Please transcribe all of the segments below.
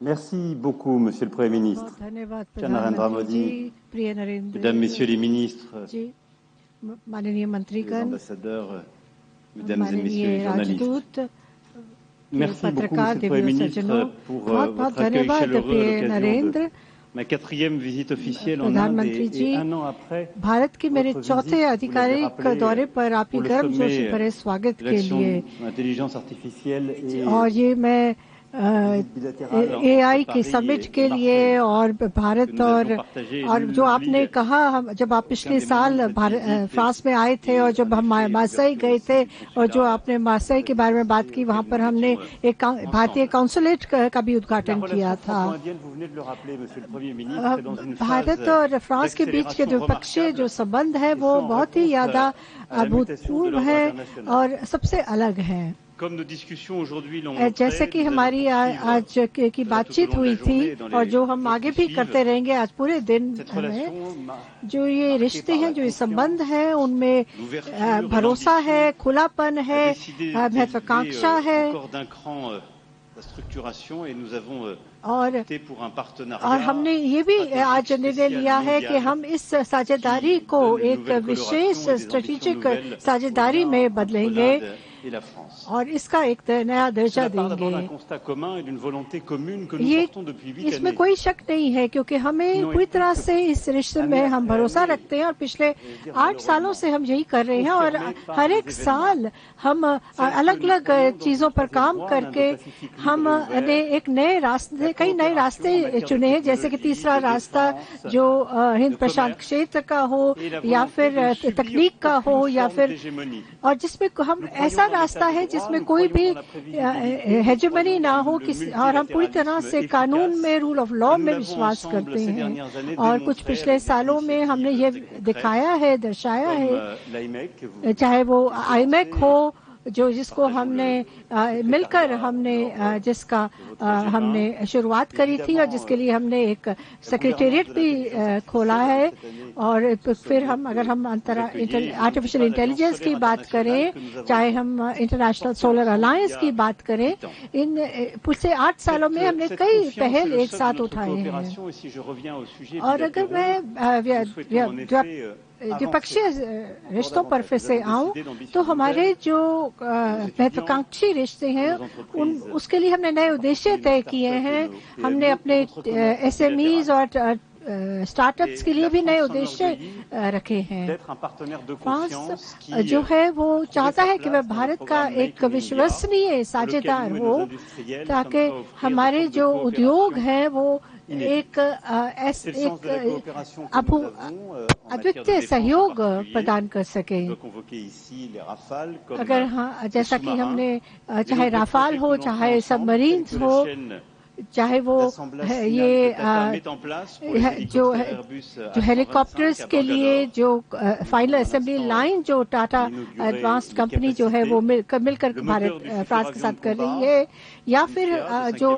Merci beaucoup, Monsieur le Premier ministre. बहुत धन्यवाद cher Narendra प्रधानमंत्री जी, Modi, प्रिय Narendra Mesdames, Messieurs les ministres, जी, माननीय les मंत्रीगण, ambassadeurs, Mesdames et Messieurs माननीय les journalistes. राजदूत, Merci beaucoup, पत्रकार, Monsieur le Premier Divya ministre, सज्जनों, pour बहुत बहुत votre accueil धन्यवाद chaleureux à प्रिय l'occasion de Narendra. ma 4e visite officielle en Inde प्रधानमंत्री जी, et un an après Bharat के मेरे votre चौथे visite, vous l'avez आधिकारिक rappelé, दौरे पर आपके pour le गर्मजोशी sommet भरे स्वागत de के l'action लिए, de l'intelligence artificielle et और ये मैं visite bilatérale entre AI के Paris समिट et के लिए Marseille, और que Bharat nous avions partagé. और Nul जो आपने n'oublie कहा, हम जब आप पिछले des साल moments de cette visite France में आए थे और जब हम मार्सेille गए थे और जो आपने मार्सेille के बारे में बात की, वहाँ पर हमने एक भारतीय काउंसुलेट का भी उद्घाटन किया था। भारत और फ्रांस के बीच के द्विपक्षीय जो संबंध है वो बहुत ही ज्यादा अभूतपूर्व है और सबसे अलग है। जैसे कि हमारी आज की बातचीत हुई थी और जो हम आगे भी करते रहेंगे आज पूरे दिन में, जो ये रिश्ते हैं, जो ये संबंध है, उनमें भरोसा है, खुलापन है, महत्वाकांक्षा है और हमने ये भी आज निर्णय लिया है कि हम इस साझेदारी को एक विशेष स्ट्रेटेजिक साझेदारी में बदलेंगे और इसका एक नया दर्जा देंगे। ये इसमें कोई शक नहीं है, क्योंकि हमें पूरी तरह से इस रिश्ते में हम भरोसा रखते हैं और पिछले 8 सालों से हम यही कर रहे हैं और हर एक साल हम अलग अलग चीजों पर काम करके हमने एक नए रास्ते, कई नए रास्ते चुने हैं, जैसे कि तीसरा रास्ता जो हिंद प्रशांत क्षेत्र का हो या फिर तकनीक का हो या फिर, और जिसमें हम ऐसा रास्ता है जिसमें कोई भी हेजेमनी ना हो और हम पूरी तरह से कानून में, रूल ऑफ लॉ में विश्वास करते हैं। और कुछ पिछले सालों में हमने ये दिखाया है, दर्शाया है, चाहे वो आईमेक हो, जिसको हमने मिलकर जिसका हमने शुरुआत करी थी और जिसके लिए हमने एक सेक्रेटेरिएट भी खोला है। और फिर अगर हम आर्टिफिशियल इंटेलिजेंस की बात करें, चाहे हम इंटरनेशनल सोलर अलायंस की बात करें, इन पिछले 8 सालों में हमने कई पहल एक साथ उठाए हैं। और अगर मैं द्विपक्षीय रिश्तों पर फिर से आऊं, तो हमारे जो महत्वाकांक्षी रिश्ते हैं उसके लिए हमने नए उद्देश्य तय किए हैं। हमने अपने एसएमईज और स्टार्टअप्स के लिए भी नए उद्देश्य रखे हैं। फ्रांस जो है वो चाहता है कि वह भारत का एक विश्वसनीय साझेदार हो, ताकि हमारे जो उद्योग हैं वो एक अद्वितीय सहयोग प्रदान कर सके। अगर हाँ, जैसा कि हमने चाहे राफाल हो, चाहे सबमरीन्स हो, चाहे वो ये जो हेलीकॉप्टर्स के लिए जो फाइनल असेंबली लाइन जो टाटा एडवांस्ड कंपनी जो है वो मिलकर फ्रांस के साथ कर रही है, या फिर जो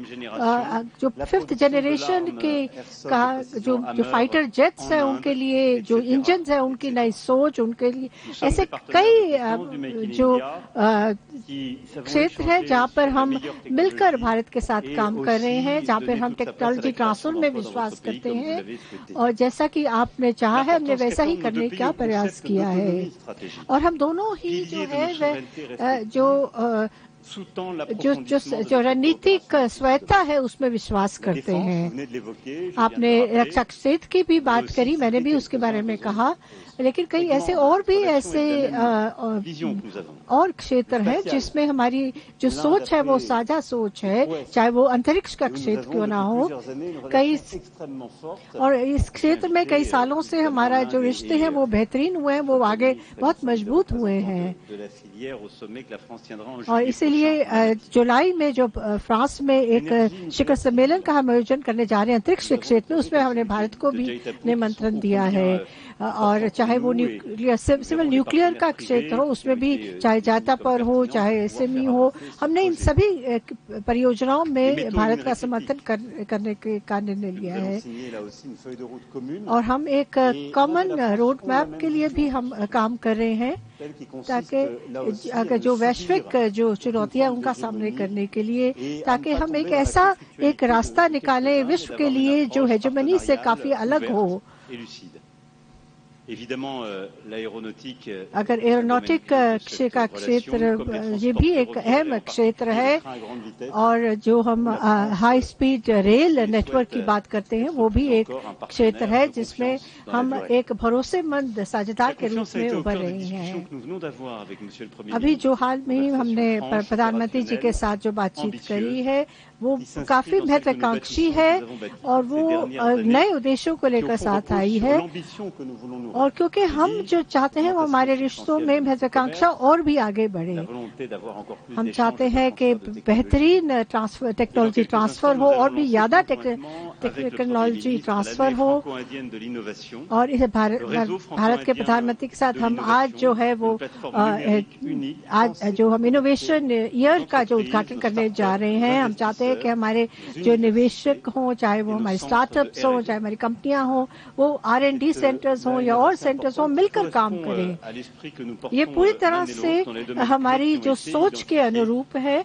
5th जनरेशन के जो फाइटर जेट्स है उनके लिए जो इंजन है उनकी नई सोच, उनके लिए ऐसे कई जो क्षेत्र है जहाँ पर हम मिलकर भारत के साथ काम कर रहे हैं, जहाँ पर हम टेक्नोलॉजी ट्रांसफर में विश्वास करते हैं। और जैसा कि आपने चाहा है, हमने वैसा ही करने का प्रयास किया है। और हम दोनों ही जो है वह जो रणनीतिक स्वायत्ता है उसमें विश्वास करते हैं। आपने रक्षा क्षेत्र की भी बात करी, मैंने भी उसके बारे में कहा, लेकिन कई ऐसे और भी ऐसे और क्षेत्र हैं जिसमें हमारी जो सोच है वो साझा सोच है, चाहे वो अंतरिक्ष का क्षेत्र क्यों ना हो। और इस क्षेत्र में कई सालों से हमारा जो रिश्ते हैं वो बेहतरीन हुए हैं, वो आगे बहुत मजबूत हुए हैं। और इसीलिए जुलाई में जो फ्रांस में एक शिखर सम्मेलन का हम आयोजन करने जा रहे हैं अंतरिक्ष क्षेत्र में, उसमें हमने भारत को भी निमंत्रण दिया है। और चाहे वो सिविल न्यूक्लियर का क्षेत्र हो, उसमें भी चाहे जाता पर हो, चाहे एसएमई हो, हमने इन सभी परियोजनाओं में भारत का समर्थन करने का निर्णय लिया है। और हम एक कॉमन रोड मैप के लिए भी हम काम कर रहे हैं। ताकि अगर जो वैश्विक जो चुनौतियां उनका सामना करने के लिए, ताकि हम एक रास्ता निकालें विश्व के लिए जो हेजेमनी से काफी अलग हो। अगर एरोनॉटिक का क्षेत्र ये भी एक अहम क्षेत्र है, और जो हम हाई स्पीड रेल नेटवर्क की बात करते हैं वो भी एक क्षेत्र है जिसमें हम एक भरोसेमंद साझेदार के रूप में उभर रहे हैं। अभी जो हाल में हमने प्रधानमंत्री जी के साथ जो बातचीत करी है वो काफी महत्वाकांक्षी है और वो नए उद्देश्यों को लेकर साथ आई है, और क्योंकि हम जो चाहते हैं वो हमारे रिश्तों में महत्वाकांक्षा और भी आगे बढ़े। हम चाहते हैं कि बेहतरीन टेक्नोलॉजी ट्रांसफर हो और भी ज्यादा टेक्नोलॉजी ट्रांसफर हो। और इसे भारत के प्रधानमंत्री के साथ हम आज जो है वो आज जो हम इनोवेशन ईयर का जो उद्घाटन करने जा रहे हैं, हम चाहते हैं कि हमारे जो निवेशक हों, चाहे वो हमारे स्टार्टअप्स हों, चाहे हमारी कंपनियां हों, वो R&D सेंटर्स हों या और सेंटर्स हों, मिलकर काम करें। ये पूरी तरह से हमारी जो सोच के अनुरूप है,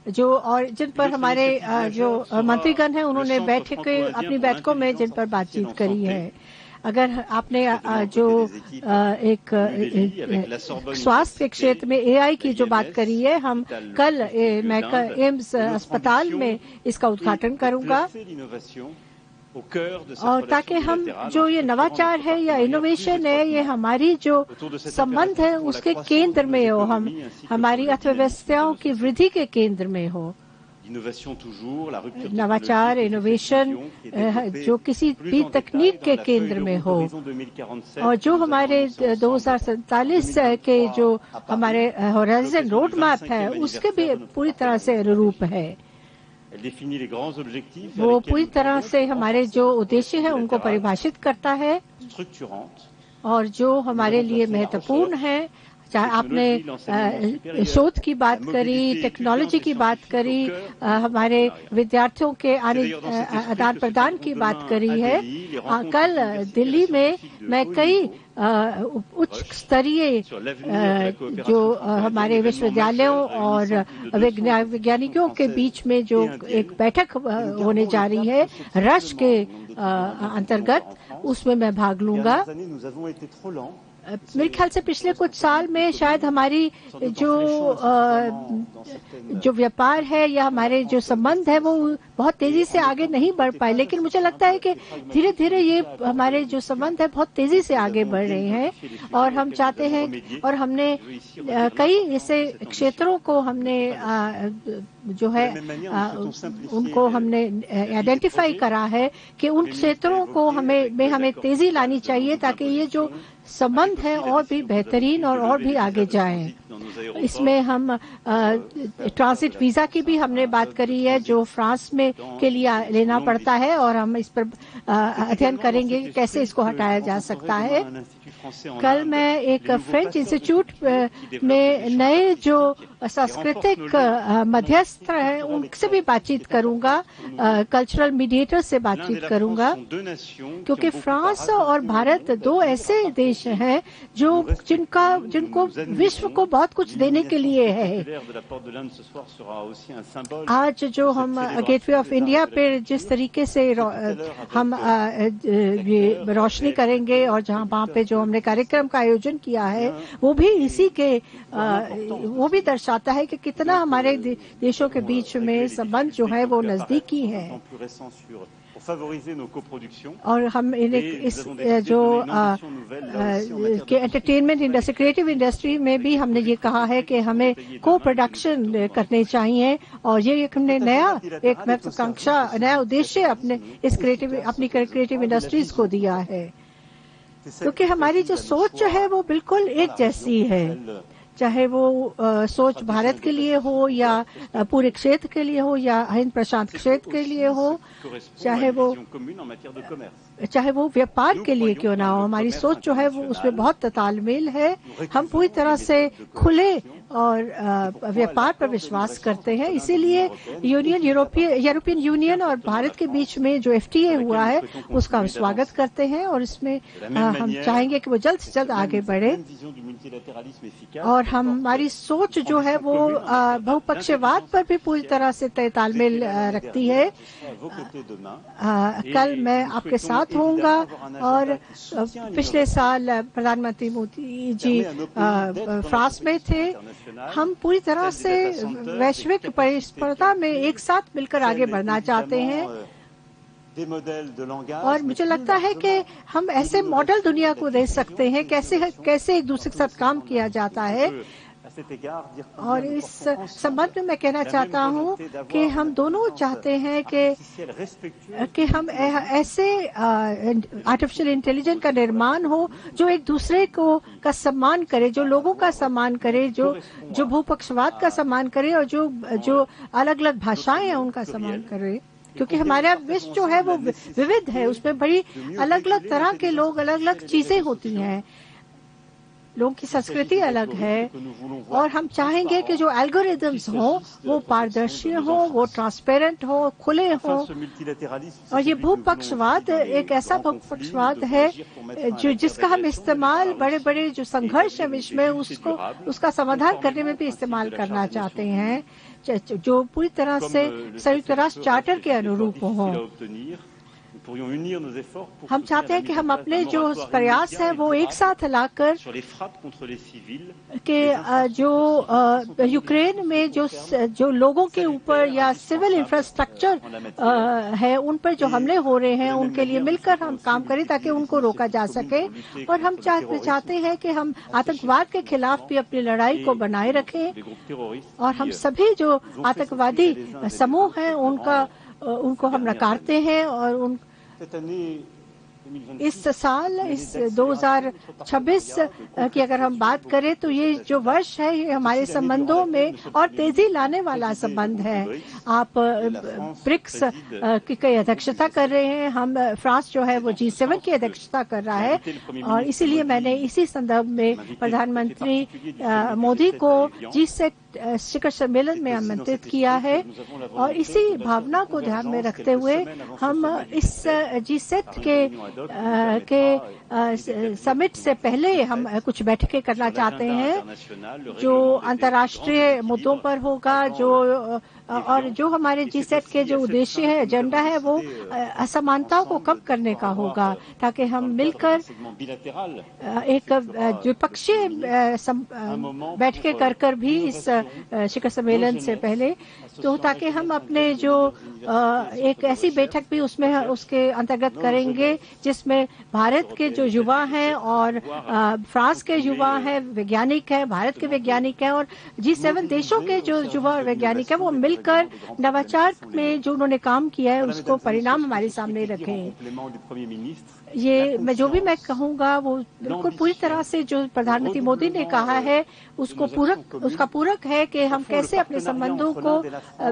जो और जिन पर हमारे जो मंत्रीगण हैं उन्होंने अपनी बैठकों में जिन पर बातचीत करी है। अगर आपने जो एक स्वास्थ्य के क्षेत्र में AI की जो बात करी है, हम कल मैं एम्स अस्पताल में इसका उद्घाटन करूंगा, और ताकि हम जो ये नवाचार है या इनोवेशन है ये हमारी जो संबंध है उसके केंद्र में हो, हम हमारी अर्थव्यवस्थाओं की वृद्धि के केंद्र में हो। नवाचार इनोवेशन जो किसी भी तकनीक के केंद्र में हो, और जो हमारे 2047 के जो हमारे होराइजन रोड मैप है उसके भी पूरी तरह से अनुरूप है। वो पूरी तरह से हमारे जो उद्देश्य है उनको परिभाषित करता है, और जो हमारे लिए महत्वपूर्ण है। चाहे आपने शोध की बात करी, टेक्नोलॉजी की बात करी, हमारे विद्यार्थियों के आदान प्रदान की बात करी है। कल दिल्ली में मैं कई उच्च स्तरीय जो हमारे विश्वविद्यालयों और वैज्ञानिकों के बीच में जो एक बैठक होने जा रही है रश के अंतर्गत, उसमें मैं भाग लूंगा। मेरे ख्याल से पिछले कुछ साल में शायद हमारी जो व्यापार है या हमारे जो संबंध है वो बहुत तेजी से आगे नहीं बढ़ पाए, लेकिन मुझे लगता है कि धीरे धीरे ये हमारे जो संबंध है बहुत तेजी से आगे बढ़ रहे हैं। और हम चाहते हैं, और हमने कई ऐसे क्षेत्रों को हमने जो है उनको हमने आइडेंटिफाई करा है कि उन क्षेत्रों को हमें तेजी लानी चाहिए ताकि ये जो संबंध है और भी बेहतरीन और भी आगे जाएं। इसमें हम ट्रांजिट वीजा की भी हमने बात करी है जो फ्रांस में के लिए लेना पड़ता है, और हम इस पर अध्ययन करेंगे कि कैसे इसको हटाया जा सकता है। कल मैं एक फ्रेंच इंस्टीट्यूट में नए जो सांस्कृतिक मध्यस्थ हैं उनसे भी बातचीत करूंगा, कल्चरल मीडिएटर से बातचीत करूंगा, क्योंकि फ्रांस और भारत दो ऐसे देश हैं जिनको विश्व को बहुत कुछ देने के लिए है। आज जो हम गेटवे ऑफ इंडिया पे जिस तरीके से हम ये रोशनी करेंगे और वहाँ पे जो हमने कार्यक्रम का आयोजन किया है वो भी इसी के वो भी दर्शाता है कि कितना हमारे देशों के बीच में संबंध जो है वो नजदीकी है। और हम इस जो एंटरटेनमेंट इंडस्ट्री, क्रिएटिव इंडस्ट्री में भी हमने ये कहा है कि हमें को प्रोडक्शन करने चाहिए, और ये हमने एक महत्वाकांक्षा नया उद्देश्य अपनी क्रिएटिव इंडस्ट्रीज को दिया है, क्योंकि हमारी जो सोच है वो बिल्कुल एक जैसी है, चाहे वो सोच भारत के लिए हो या पूरे क्षेत्र के लिए हो या हिंद प्रशांत क्षेत्र के लिए हो, चाहे वो चाहे वो व्यापार के लिए क्यों ना हो, हमारी सोच जो है वो उसमें बहुत तालमेल है। हम पूरी तरह से खुले और व्यापार पर विश्वास करते हैं, इसीलिए यूरोपियन यूनियन और भारत के बीच में जो FTA हुआ है उसका हम स्वागत करते हैं और इसमें हम चाहेंगे कि वो जल्द से जल्द आगे बढ़े। और हमारी सोच जो है वो बहुपक्षीयवाद पर भी पूरी तरह से तालमेल रखती है। कल मैं आपके साथ होऊंगा और पिछले साल प्रधानमंत्री मोदी जी फ्रांस में थे। हम पूरी तरह से वैश्विक प्रतिस्पर्धा में एक साथ मिलकर आगे बढ़ना चाहते हैं और मुझे लगता है कि हम ऐसे मॉडल दुनिया को दे सकते हैं कैसे एक दूसरे के साथ काम किया जाता है। और इस संबंध में मैं कहना चाहता हूं कि हम दोनों चाहते हैं कि हम ऐसे आर्टिफिशियल इंटेलिजेंस का निर्माण हो जो एक दूसरे को का सम्मान करे, जो लोगों का सम्मान करे, जो भूपक्षवाद का सम्मान करे और जो अलग अलग भाषाएं हैं उनका सम्मान करे। क्योंकि हमारा विश्व जो है वो विविध है, उसमें बड़ी अलग अलग तरह के लोग, अलग अलग चीजें होती हैं, लोगों की संस्कृति अलग है और हम चाहेंगे कि जो एल्गोरिदम्स हो वो पारदर्शी हो, वो ट्रांसपेरेंट हो, खुले हो। और ये भूपक्षवाद एक ऐसा भूपक्षवाद है जिसका हम इस्तेमाल बड़े बड़े जो संघर्ष है विश्व में उसका समाधान करने में भी इस्तेमाल करना चाहते हैं, जो पूरी तरह से संयुक्त राष्ट्र चार्टर के अनुरूप हो। हम चाहते हैं कि हम अपने जो प्रयास है वो एक साथ लाकर कि जो यूक्रेन में जो लोगों के ऊपर या सिविल इंफ्रास्ट्रक्चर है उन पर जो हमले हो रहे हैं उनके लिए मिलकर हम काम करें ताकि उनको रोका जा सके। और हम चाहते हैं कि हम आतंकवाद के खिलाफ भी अपनी लड़ाई को बनाए रखें और हम सभी जो आतंकवादी समूह हैं उनको हम नकारते हैं। और इस साल, इस 2026 की अगर हम बात करें तो ये जो वर्ष है ये हमारे संबंधों में और तेजी लाने वाला संबंध है। आप ब्रिक्स की अध्यक्षता कर रहे हैं, हम फ्रांस जो है वो G7 की अध्यक्षता कर रहा है और इसीलिए मैंने इसी संदर्भ में प्रधानमंत्री मोदी को G7 शिखर सम्मेलन में आमंत्रित किया है। और इसी भावना को ध्यान में रखते हुए हम इस G7 के समिट से पहले हम कुछ बैठकें करना चाहते हैं जो अंतर्राष्ट्रीय मुद्दों पर होगा, और जो हमारे G7 के जो उद्देश्य है, एजेंडा है, वो असमानताओं को कम करने का होगा ताकि हम मिलकर एक द्विपक्षीय बैठकें कर भी इस शिखर सम्मेलन से पहले, तो ताकि हम अपने जो एक ऐसी बैठक भी उसके अंतर्गत करेंगे जिसमें भारत के जो युवा हैं और फ्रांस के युवा हैं, वैज्ञानिक हैं, भारत के वैज्ञानिक हैं और G7 देशों के जो युवा वैज्ञानिक हैं वो मिलकर नवाचार में जो उन्होंने काम किया है उसको परिणाम हमारे सामने रखें। ये मैं कहूँगा वो बिल्कुल पूरी तरह से जो प्रधानमंत्री मोदी ने कहा है उसका पूरक है कि हम कैसे अपने संबंधों को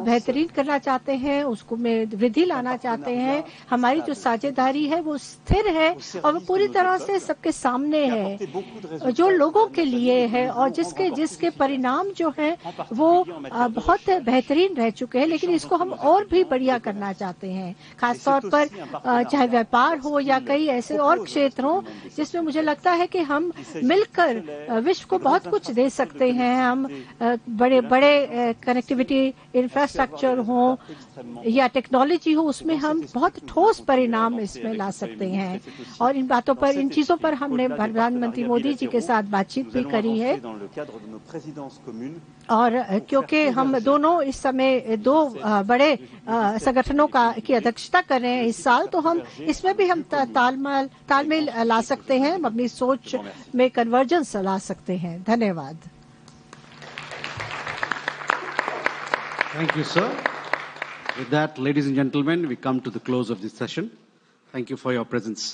बेहतरीन करना चाहते हैं, उसको में वृद्धि लाना चाहते हैं। हमारी जो साझेदारी है वो स्थिर है और वो पूरी तरह से सबके सामने है, जो लोगों के लिए है और जिसके परिणाम जो है वो बहुत बेहतरीन रह चुके हैं, लेकिन इसको हम और भी बढ़िया करना चाहते हैं। खासतौर पर चाहे व्यापार हो या कई ऐसे और क्षेत्र हों जिसमें मुझे लगता है कि हम मिलकर विश्व को बहुत कुछ दे सकते हैं। हम बड़े बड़े कनेक्टिविटी इंफ्रास्ट्रक्चर हो या टेक्नोलॉजी हो, उसमें हम बहुत ठोस परिणाम इसमें ला सकते हैं। और इन चीजों पर हमने प्रधानमंत्री मोदी जी के साथ बातचीत भी करी है। और क्योंकि हम दोनों इस समय दो बड़े संगठनों की अध्यक्षता कर रहे हैं इस साल, तो हम इसमें भी हम तालमेल ला सकते हैं, अपनी सोच में कन्वर्जेंस ला सकते हैं। धन्यवाद। Thank you, sir. With that, ladies and gentlemen, we come to the close of this session. Thank you for your presence.